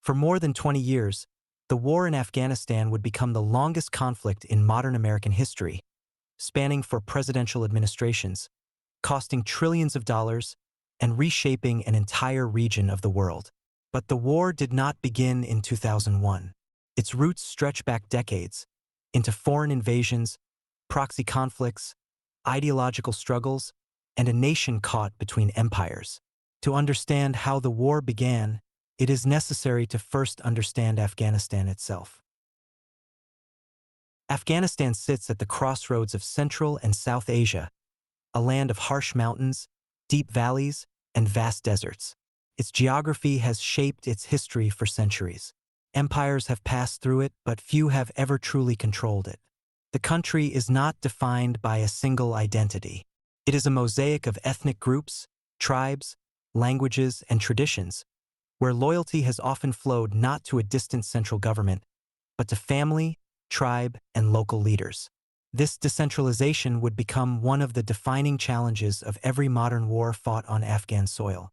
For more than 20 years, the war in Afghanistan would become the longest conflict in modern American history, spanning for presidential administrations, costing trillions of dollars, and reshaping an entire region of the world. But the war did not begin in 2001. Its roots stretch back decades, into foreign invasions, proxy conflicts, ideological struggles, and a nation caught between empires. To understand how the war began, it is necessary to first understand Afghanistan itself. Afghanistan sits at the crossroads of Central and South Asia, a land of harsh mountains, deep valleys, and vast deserts. Its geography has shaped its history for centuries. Empires have passed through it, but few have ever truly controlled it. The country is not defined by a single identity. It is a mosaic of ethnic groups, tribes, languages, and traditions, where loyalty has often flowed not to a distant central government, but to family, tribe, and local leaders. This decentralization would become one of the defining challenges of every modern war fought on Afghan soil.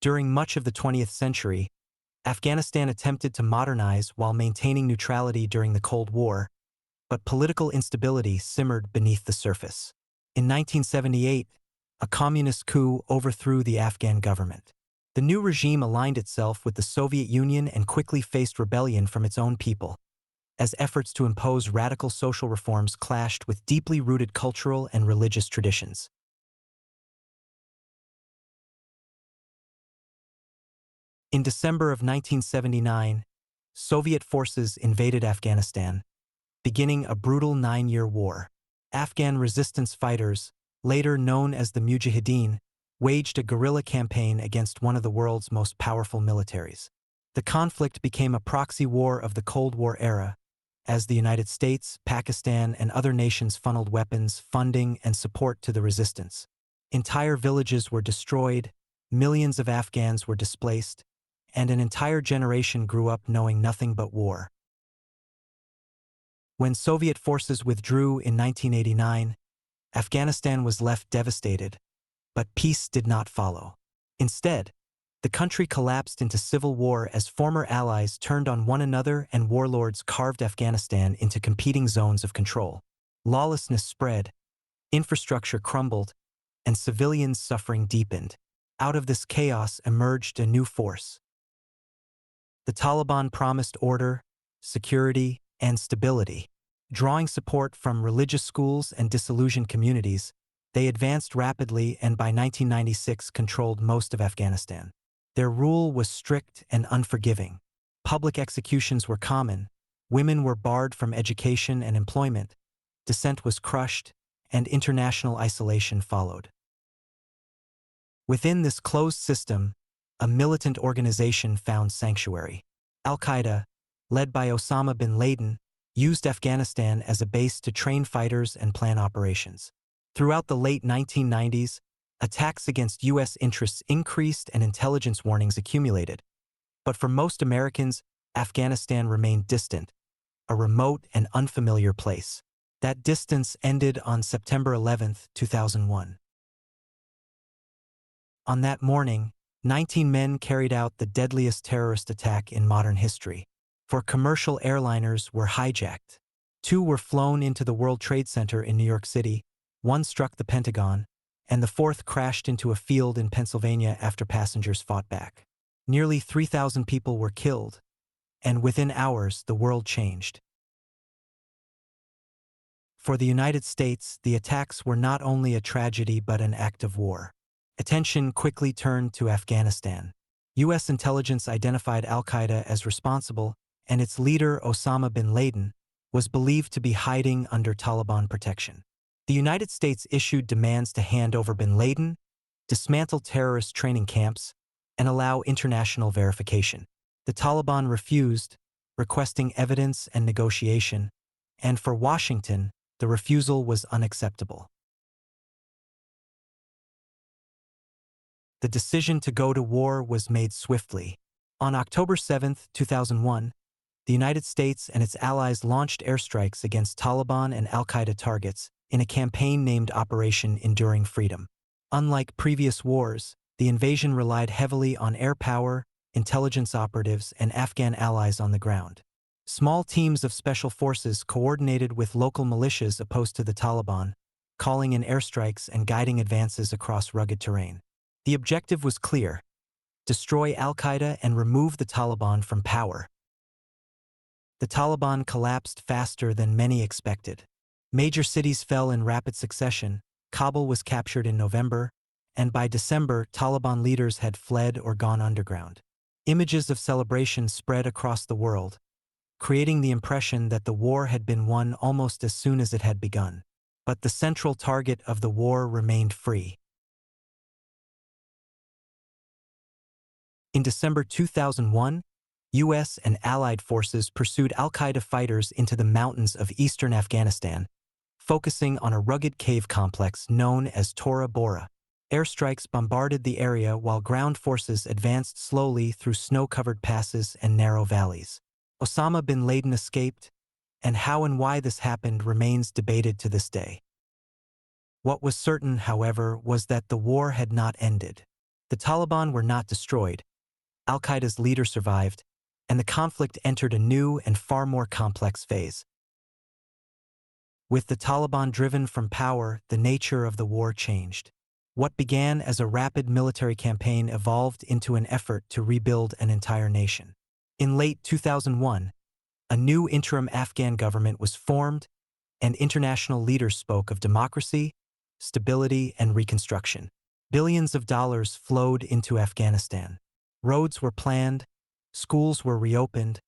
During much of the 20th century, Afghanistan attempted to modernize while maintaining neutrality during the Cold War, but political instability simmered beneath the surface. In 1978, a communist coup overthrew the Afghan government. The new regime aligned itself with the Soviet Union and quickly faced rebellion from its own people, as efforts to impose radical social reforms clashed with deeply rooted cultural and religious traditions. In December of 1979, Soviet forces invaded Afghanistan, beginning a brutal 9-year war. Afghan resistance fighters, later known as the Mujahideen, waged a guerrilla campaign against one of the world's most powerful militaries. The conflict became a proxy war of the Cold War era, as the United States, Pakistan, and other nations funneled weapons, funding, and support to the resistance. Entire villages were destroyed, millions of Afghans were displaced, and an entire generation grew up knowing nothing but war. When Soviet forces withdrew in 1989, Afghanistan was left devastated, but peace did not follow. Instead, the country collapsed into civil war as former allies turned on one another and warlords carved Afghanistan into competing zones of control. Lawlessness spread, infrastructure crumbled, and civilians' suffering deepened. Out of this chaos emerged a new force. The Taliban promised order, security, and stability. Drawing support from religious schools and disillusioned communities, they advanced rapidly and by 1996 controlled most of Afghanistan. Their rule was strict and unforgiving. Public executions were common, women were barred from education and employment, dissent was crushed, and international isolation followed. Within this closed system, a militant organization found sanctuary. Al-Qaeda, led by Osama bin Laden, used Afghanistan as a base to train fighters and plan operations. Throughout the late 1990s, attacks against U.S. interests increased and intelligence warnings accumulated. But for most Americans, Afghanistan remained distant, a remote and unfamiliar place. That distance ended on September 11, 2001. On that morning, 19 men carried out the deadliest terrorist attack in modern history. 4 commercial airliners were hijacked. 2 were flown into the World Trade Center in New York City, 1 struck the Pentagon, and the 4th crashed into a field in Pennsylvania after passengers fought back. Nearly 3,000 people were killed, and within hours the world changed. For the United States, the attacks were not only a tragedy but an act of war. Attention quickly turned to Afghanistan. U.S. intelligence identified al-Qaeda as responsible, and its leader, Osama bin Laden, was believed to be hiding under Taliban protection. The United States issued demands to hand over bin Laden, dismantle terrorist training camps, and allow international verification. The Taliban refused, requesting evidence and negotiation, and for Washington, the refusal was unacceptable. The decision to go to war was made swiftly. On October 7, 2001, the United States and its allies launched airstrikes against Taliban and al-Qaeda targets in a campaign named Operation Enduring Freedom. Unlike previous wars, the invasion relied heavily on air power, intelligence operatives, and Afghan allies on the ground. Small teams of special forces coordinated with local militias opposed to the Taliban, calling in airstrikes and guiding advances across rugged terrain. The objective was clear: destroy al-Qaeda and remove the Taliban from power. The Taliban collapsed faster than many expected. Major cities fell in rapid succession. Kabul was captured in November, and by December, Taliban leaders had fled or gone underground. Images of celebration spread across the world, creating the impression that the war had been won almost as soon as it had begun. But the central target of the war remained free. In December 2001, U.S. and allied forces pursued al-Qaeda fighters into the mountains of eastern Afghanistan, focusing on a rugged cave complex known as Tora Bora. Airstrikes bombarded the area while ground forces advanced slowly through snow-covered passes and narrow valleys. Osama bin Laden escaped, and how and why this happened remains debated to this day. What was certain, however, was that the war had not ended. The Taliban were not destroyed, al-Qaeda's leader survived, and the conflict entered a new and far more complex phase. With the Taliban driven from power, the nature of the war changed. What began as a rapid military campaign evolved into an effort to rebuild an entire nation. In late 2001, a new interim Afghan government was formed, and international leaders spoke of democracy, stability, and reconstruction. Billions of dollars flowed into Afghanistan. Roads were planned, schools were reopened,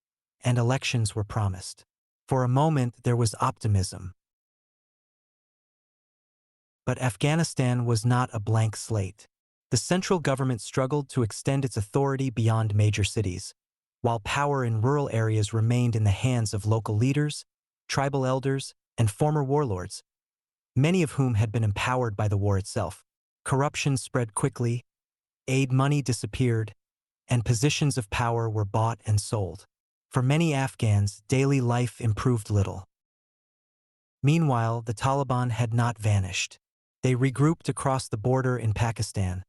and elections were promised. For a moment, there was optimism. But Afghanistan was not a blank slate. The central government struggled to extend its authority beyond major cities, while power in rural areas remained in the hands of local leaders, tribal elders, and former warlords, many of whom had been empowered by the war itself. Corruption spread quickly, aid money disappeared, and positions of power were bought and sold. For many Afghans, daily life improved little. Meanwhile, the Taliban had not vanished. They regrouped across the border in Pakistan,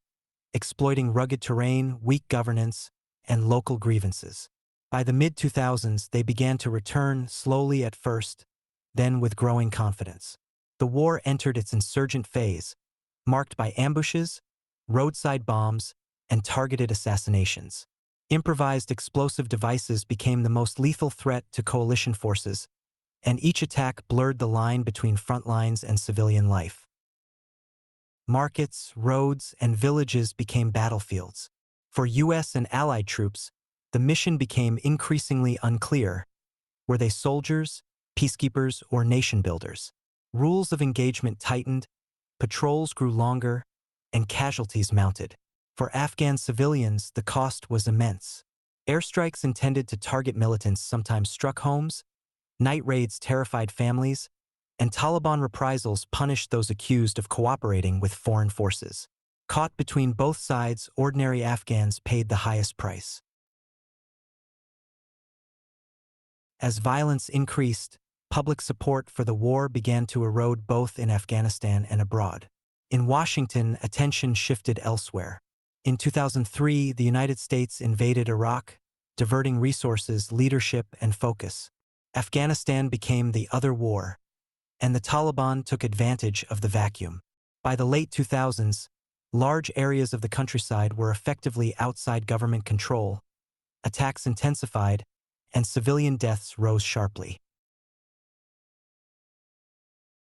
exploiting rugged terrain, weak governance, and local grievances. By the mid-2000s, they began to return, slowly at first, then with growing confidence. The war entered its insurgent phase, marked by ambushes, roadside bombs, and targeted assassinations. Improvised explosive devices became the most lethal threat to coalition forces, and each attack blurred the line between front lines and civilian life. Markets, roads, and villages became battlefields. For U.S. and allied troops, the mission became increasingly unclear. Were they soldiers, peacekeepers, or nation builders? Rules of engagement tightened, patrols grew longer, and casualties mounted. For Afghan civilians, the cost was immense. Airstrikes intended to target militants sometimes struck homes, night raids terrified families, and Taliban reprisals punished those accused of cooperating with foreign forces. Caught between both sides, ordinary Afghans paid the highest price. As violence increased, public support for the war began to erode both in Afghanistan and abroad. In Washington, attention shifted elsewhere. In 2003, the United States invaded Iraq, diverting resources, leadership, and focus. Afghanistan became the other war, and the Taliban took advantage of the vacuum. By the late 2000s, large areas of the countryside were effectively outside government control, attacks intensified, and civilian deaths rose sharply.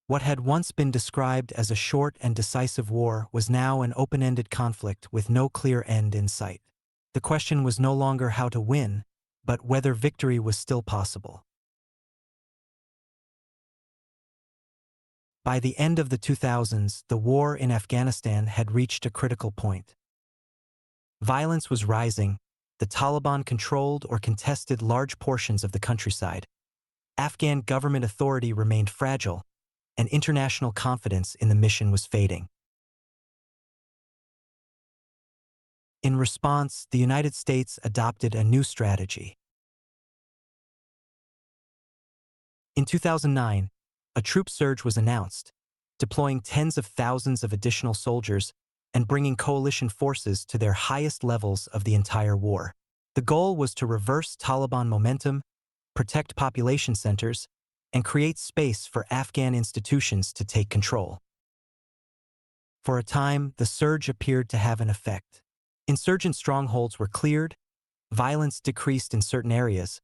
What had once been described as a short and decisive war was now an open-ended conflict with no clear end in sight. The question was no longer how to win, but whether victory was still possible. By the end of the 2000s, the war in Afghanistan had reached a critical point. Violence was rising, the Taliban controlled or contested large portions of the countryside. Afghan government authority remained fragile, and international confidence in the mission was fading. In response, the United States adopted a new strategy. In 2009, a troop surge was announced, deploying tens of thousands of additional soldiers, and bringing coalition forces to their highest levels of the entire war. The goal was to reverse Taliban momentum, protect population centers, and create space for Afghan institutions to take control. For a time, the surge appeared to have an effect. Insurgent strongholds were cleared, violence decreased in certain areas,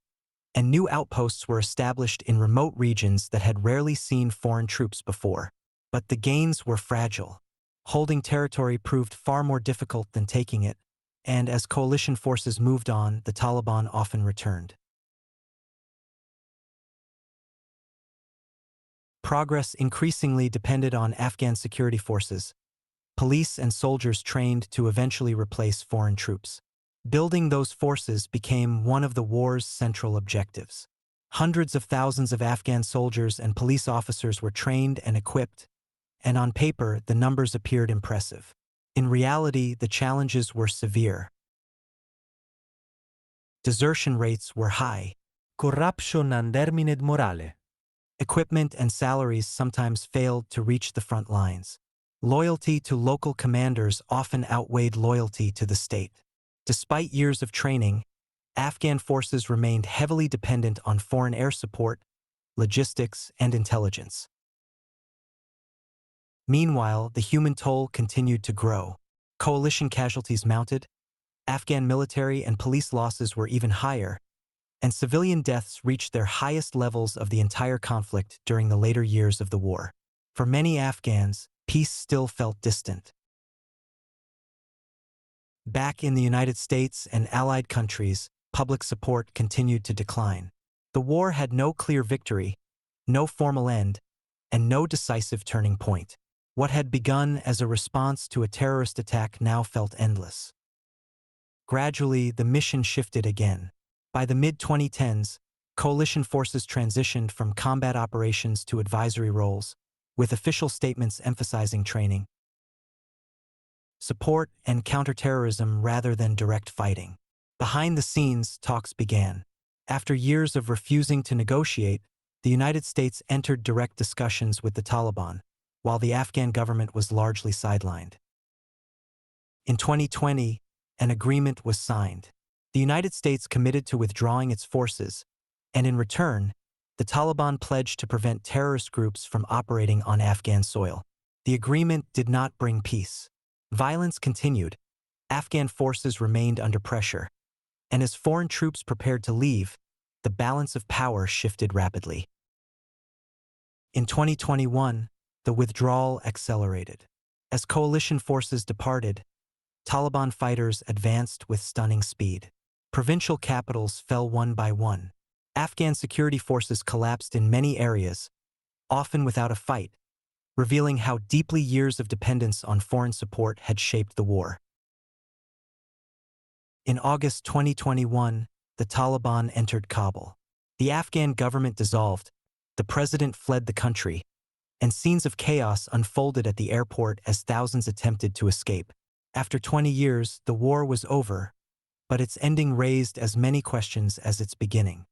and new outposts were established in remote regions that had rarely seen foreign troops before. But the gains were fragile. Holding territory proved far more difficult than taking it, and as coalition forces moved on, the Taliban often returned. Progress increasingly depended on Afghan security forces, police and soldiers trained to eventually replace foreign troops. Building those forces became one of the war's central objectives. Hundreds of thousands of Afghan soldiers and police officers were trained and equipped, and on paper the numbers appeared impressive. In reality, the challenges were severe. Desertion rates were high. Corruption undermined morale. Equipment and salaries sometimes failed to reach the front lines. Loyalty to local commanders often outweighed loyalty to the state. Despite years of training, Afghan forces remained heavily dependent on foreign air support, logistics, and intelligence. Meanwhile, the human toll continued to grow. Coalition casualties mounted, Afghan military and police losses were even higher, and civilian deaths reached their highest levels of the entire conflict during the later years of the war. For many Afghans, peace still felt distant. Back in the United States and allied countries, public support continued to decline. The war had no clear victory, no formal end, and no decisive turning point. What had begun as a response to a terrorist attack now felt endless. Gradually, the mission shifted again. By the mid-2010s, coalition forces transitioned from combat operations to advisory roles, with official statements emphasizing training, support, and counterterrorism rather than direct fighting. Behind the scenes, talks began. After years of refusing to negotiate, the United States entered direct discussions with the Taliban, while the Afghan government was largely sidelined. In 2020, an agreement was signed. The United States committed to withdrawing its forces, and in return, the Taliban pledged to prevent terrorist groups from operating on Afghan soil. The agreement did not bring peace. Violence continued, Afghan forces remained under pressure, and as foreign troops prepared to leave, the balance of power shifted rapidly. In 2021, the withdrawal accelerated. As coalition forces departed, Taliban fighters advanced with stunning speed. Provincial capitals fell one by one. Afghan security forces collapsed in many areas, often without a fight, revealing how deeply years of dependence on foreign support had shaped the war. In August 2021, the Taliban entered Kabul. The Afghan government dissolved, the president fled the country, and scenes of chaos unfolded at the airport as thousands attempted to escape. After 20 years, the war was over, but its ending raised as many questions as its beginning.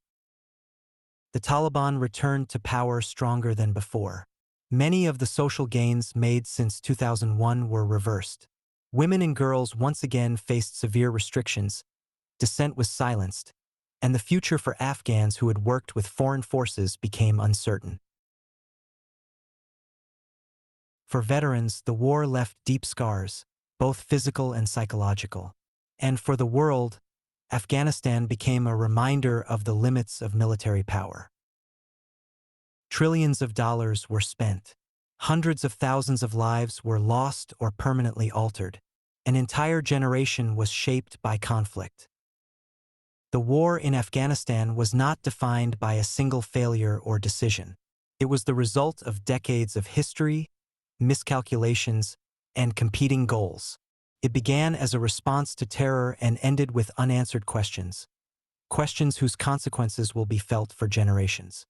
The Taliban returned to power stronger than before. Many of the social gains made since 2001 were reversed. Women and girls once again faced severe restrictions, dissent was silenced, and the future for Afghans who had worked with foreign forces became uncertain. For veterans, the war left deep scars, both physical and psychological. And for the world, Afghanistan became a reminder of the limits of military power. Trillions of dollars were spent. Hundreds of thousands of lives were lost or permanently altered. An entire generation was shaped by conflict. The war in Afghanistan was not defined by a single failure or decision. It was the result of decades of history, miscalculations, and competing goals. It began as a response to terror and ended with unanswered questions, questions whose consequences will be felt for generations.